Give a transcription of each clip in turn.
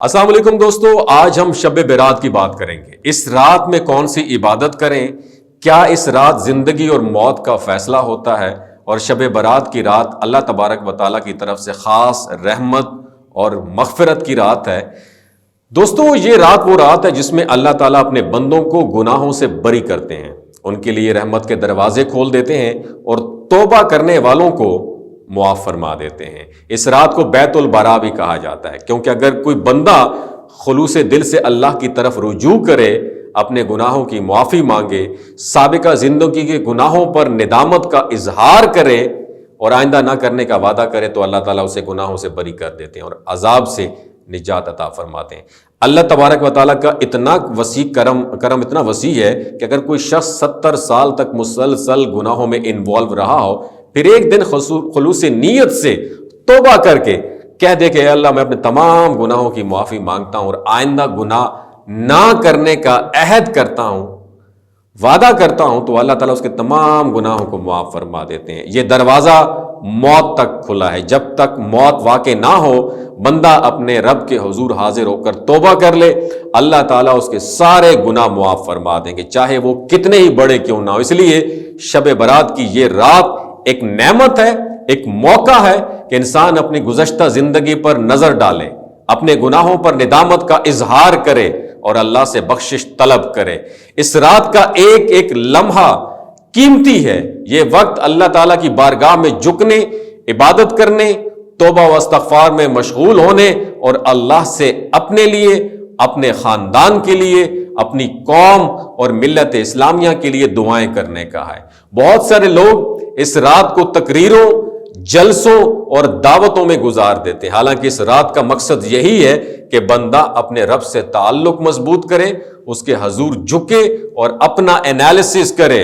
السلام علیکم دوستو، آج ہم شب برات کی بات کریں گے۔ اس رات میں کون سی عبادت کریں، کیا اس رات زندگی اور موت کا فیصلہ ہوتا ہے، اور شب برات کی رات اللہ تبارک و تعالیٰ کی طرف سے خاص رحمت اور مغفرت کی رات ہے۔ دوستو، یہ رات وہ رات ہے جس میں اللہ تعالیٰ اپنے بندوں کو گناہوں سے بری کرتے ہیں، ان کے لیے رحمت کے دروازے کھول دیتے ہیں اور توبہ کرنے والوں کو معاف فرما دیتے ہیں۔ اس رات کو بیت البراء بھی کہا جاتا ہے، کیونکہ اگر کوئی بندہ خلوص دل سے اللہ کی طرف رجوع کرے، اپنے گناہوں کی معافی مانگے، سابقہ زندگی کے گناہوں پر ندامت کا اظہار کرے اور آئندہ نہ کرنے کا وعدہ کرے، تو اللہ تعالیٰ اسے گناہوں سے بری کر دیتے ہیں اور عذاب سے نجات عطا فرماتے ہیں۔ اللہ تبارک و تعالیٰ کا اتنا وسیع کرم اتنا وسیع ہے کہ اگر کوئی شخص 70 سال تک مسلسل گناہوں میں انوالو رہا ہو، پھر ایک دن خلوص نیت سے توبہ کر کے کہہ دے کہ اے اللہ، میں اپنے تمام گناہوں کی معافی مانگتا ہوں اور آئندہ گناہ نہ کرنے کا عہد کرتا ہوں، وعدہ کرتا ہوں، تو اللہ تعالیٰ اس کے تمام گناہوں کو معاف فرما دیتے ہیں۔ یہ دروازہ موت تک کھلا ہے۔ جب تک موت واقع نہ ہو، بندہ اپنے رب کے حضور حاضر ہو کر توبہ کر لے، اللہ تعالیٰ اس کے سارے گناہ معاف فرما دیں گے، چاہے وہ کتنے ہی بڑے کیوں نہ ہو۔ اس لیے شب برات کی یہ رات ایک نعمت ہے، ایک موقع ہے کہ انسان اپنی گزشتہ زندگی پر نظر ڈالے، اپنے گناہوں پر ندامت کا اظہار کرے اور اللہ سے بخشش طلب کرے۔ اس رات کا ایک ایک لمحہ قیمتی ہے۔ یہ وقت اللہ تعالیٰ کی بارگاہ میں جھکنے، عبادت کرنے، توبہ و استغفار میں مشغول ہونے اور اللہ سے اپنے لیے، اپنے خاندان کے لیے، اپنی قوم اور ملت اسلامیہ کے لیے دعائیں کرنے کا ہے۔ بہت سارے لوگ اس رات کو تقریروں، جلسوں اور دعوتوں میں گزار دیتے ہیں، حالانکہ اس رات کا مقصد یہی ہے کہ بندہ اپنے رب سے تعلق مضبوط کرے، اس کے حضور جھکے اور اپنا انالیسس کرے۔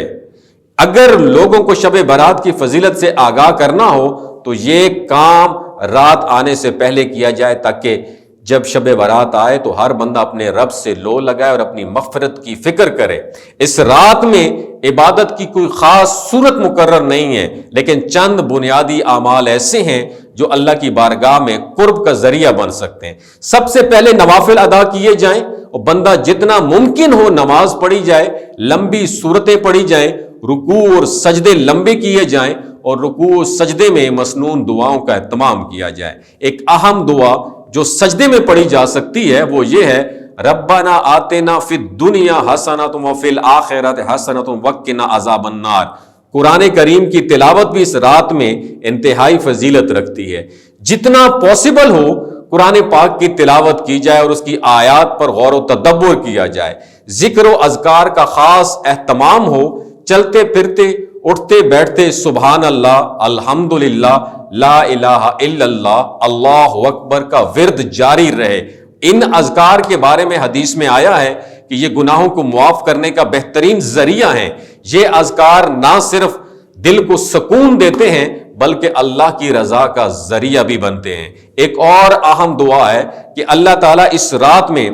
اگر لوگوں کو شب برات کی فضیلت سے آگاہ کرنا ہو تو یہ کام رات آنے سے پہلے کیا جائے، تاکہ جب شب برات آئے تو ہر بندہ اپنے رب سے لو لگائے اور اپنی مغفرت کی فکر کرے۔ اس رات میں عبادت کی کوئی خاص صورت مقرر نہیں ہے، لیکن چند بنیادی اعمال ایسے ہیں جو اللہ کی بارگاہ میں قرب کا ذریعہ بن سکتے ہیں۔ سب سے پہلے نوافل ادا کیے جائیں اور بندہ جتنا ممکن ہو نماز پڑھی جائے، لمبی صورتیں پڑھی جائیں، رکوع اور سجدے لمبے کیے جائیں اور رکوع و سجدے میں مسنون دعاؤں کا اہتمام کیا جائے۔ ایک اہم دعا جو سجدے میں پڑھی جا سکتی ہے وہ یہ ہے، ربنا آتنا فی الدنیا حسنۃ وفی الآخرۃ حسنۃ وقنا عذاب النار۔ قرآن کریم کی تلاوت بھی اس رات میں انتہائی فضیلت رکھتی ہے۔ جتنا پاسبل ہو قرآن پاک کی تلاوت کی جائے اور اس کی آیات پر غور و تدبر کیا جائے، ذکر و اذکار کا خاص اہتمام ہو، چلتے پھرتے، اٹھتے بیٹھتے سبحان اللہ، الحمدللہ، لا الہ الا اللہ، اللہ اکبر کا ورد جاری رہے۔ ان اذکار کے بارے میں حدیث میں آیا ہے کہ یہ گناہوں کو معاف کرنے کا بہترین ذریعہ ہیں۔ یہ اذکار نہ صرف دل کو سکون دیتے ہیں بلکہ اللہ کی رضا کا ذریعہ بھی بنتے ہیں۔ ایک اور اہم دعا ہے کہ اللہ تعالیٰ اس رات میں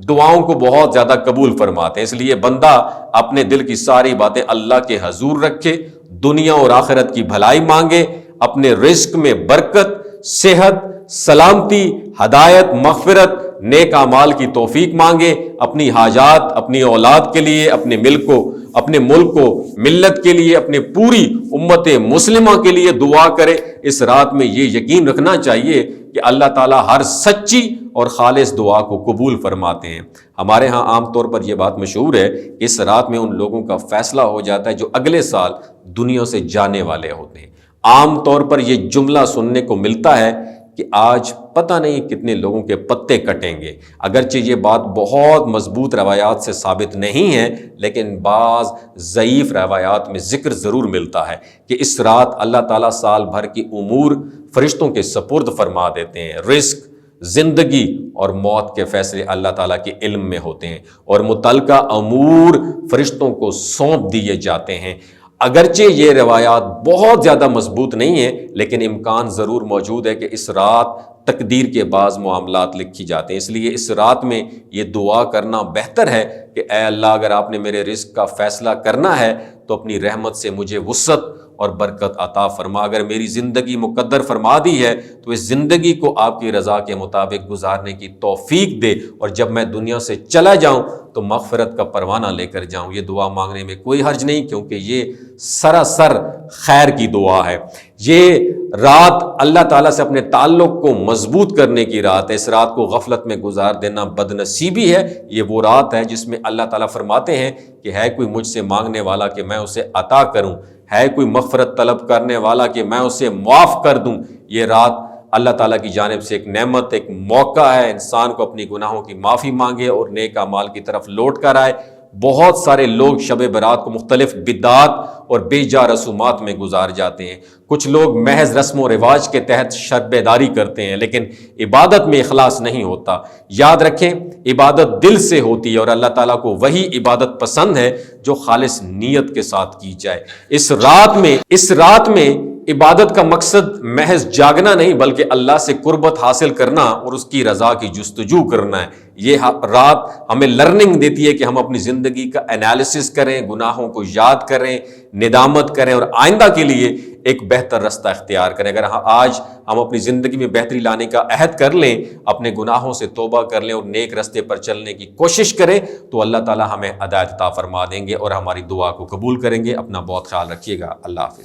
دعاؤں کو بہت زیادہ قبول فرماتے ہیں، اس لیے بندہ اپنے دل کی ساری باتیں اللہ کے حضور رکھے، دنیا اور آخرت کی بھلائی مانگے، اپنے رزق میں برکت، صحت، سلامتی، ہدایت، مغفرت، نیک اعمال کی توفیق مانگے، اپنی حاجات، اپنی اولاد کے لیے، اپنے ملک کو، ملت کے لیے، اپنے پوری امت مسلمہ کے لیے دعا کرے۔ اس رات میں یہ یقین رکھنا چاہیے کہ اللہ تعالیٰ ہر سچی اور خالص دعا کو قبول فرماتے ہیں۔ ہمارے ہاں عام طور پر یہ بات مشہور ہے کہ اس رات میں ان لوگوں کا فیصلہ ہو جاتا ہے جو اگلے سال دنیا سے جانے والے ہوتے ہیں۔ عام طور پر یہ جملہ سننے کو ملتا ہے کہ آج پتہ نہیں کتنے لوگوں کے پتے کٹیں گے۔ اگرچہ یہ بات بہت مضبوط روایات سے ثابت نہیں ہے، لیکن بعض ضعیف روایات میں ذکر ضرور ملتا ہے کہ اس رات اللہ تعالیٰ سال بھر کی امور فرشتوں کے سپرد فرما دیتے ہیں۔ رزق، زندگی اور موت کے فیصلے اللہ تعالیٰ کے علم میں ہوتے ہیں اور متعلقہ امور فرشتوں کو سونپ دیے جاتے ہیں۔ اگرچہ یہ روایات بہت زیادہ مضبوط نہیں ہیں، لیکن امکان ضرور موجود ہے کہ اس رات تقدیر کے بعض معاملات لکھی جاتے ہیں۔ اس لیے اس رات میں یہ دعا کرنا بہتر ہے کہ اے اللہ، اگر آپ نے میرے رزق کا فیصلہ کرنا ہے تو اپنی رحمت سے مجھے وسعت اور برکت عطا فرما۔ اگر میری زندگی مقدر فرما دی ہے تو اس زندگی کو آپ کی رضا کے مطابق گزارنے کی توفیق دے، اور جب میں دنیا سے چلا جاؤں تو مغفرت کا پروانہ لے کر جاؤں۔ یہ دعا مانگنے میں کوئی حرج نہیں، کیونکہ یہ سراسر خیر کی دعا ہے۔ یہ رات اللہ تعالیٰ سے اپنے تعلق کو مضبوط کرنے کی رات ہے۔ اس رات کو غفلت میں گزار دینا بدنصیبی ہے۔ یہ وہ رات ہے جس میں اللہ تعالیٰ فرماتے ہیں کہ ہے کوئی مجھ سے مانگنے والا کہ میں اسے عطا کروں، ہے کوئی مغفرت طلب کرنے والا کہ میں اسے معاف کر دوں۔ یہ رات اللہ تعالیٰ کی جانب سے ایک نعمت، ایک موقع ہے انسان کو اپنی گناہوں کی معافی مانگے اور نیک اعمال کی طرف لوٹ کر آئے۔ بہت سارے لوگ شب برات کو مختلف بدعات اور بے جا رسومات میں گزار جاتے ہیں۔ کچھ لوگ محض رسم و رواج کے تحت شب بیداری کرتے ہیں، لیکن عبادت میں اخلاص نہیں ہوتا۔ یاد رکھیں، عبادت دل سے ہوتی ہے، اور اللہ تعالیٰ کو وہی عبادت پسند ہے جو خالص نیت کے ساتھ کی جائے۔ اس رات میں عبادت کا مقصد محض جاگنا نہیں، بلکہ اللہ سے قربت حاصل کرنا اور اس کی رضا کی جستجو کرنا ہے۔ یہ رات ہمیں لرننگ دیتی ہے کہ ہم اپنی زندگی کا انالیسس کریں، گناہوں کو یاد کریں، ندامت کریں، اور آئندہ کے لیے ایک بہتر رستہ اختیار کریں۔ اگر آج ہم اپنی زندگی میں بہتری لانے کا عہد کر لیں، اپنے گناہوں سے توبہ کر لیں اور نیک رستے پر چلنے کی کوشش کریں، تو اللہ تعالیٰ ہمیں ہدایت عطا فرما دیں گے اور ہماری دعا کو قبول کریں گے۔ اپنا بہت خیال رکھیے گا۔ اللہ حافظ۔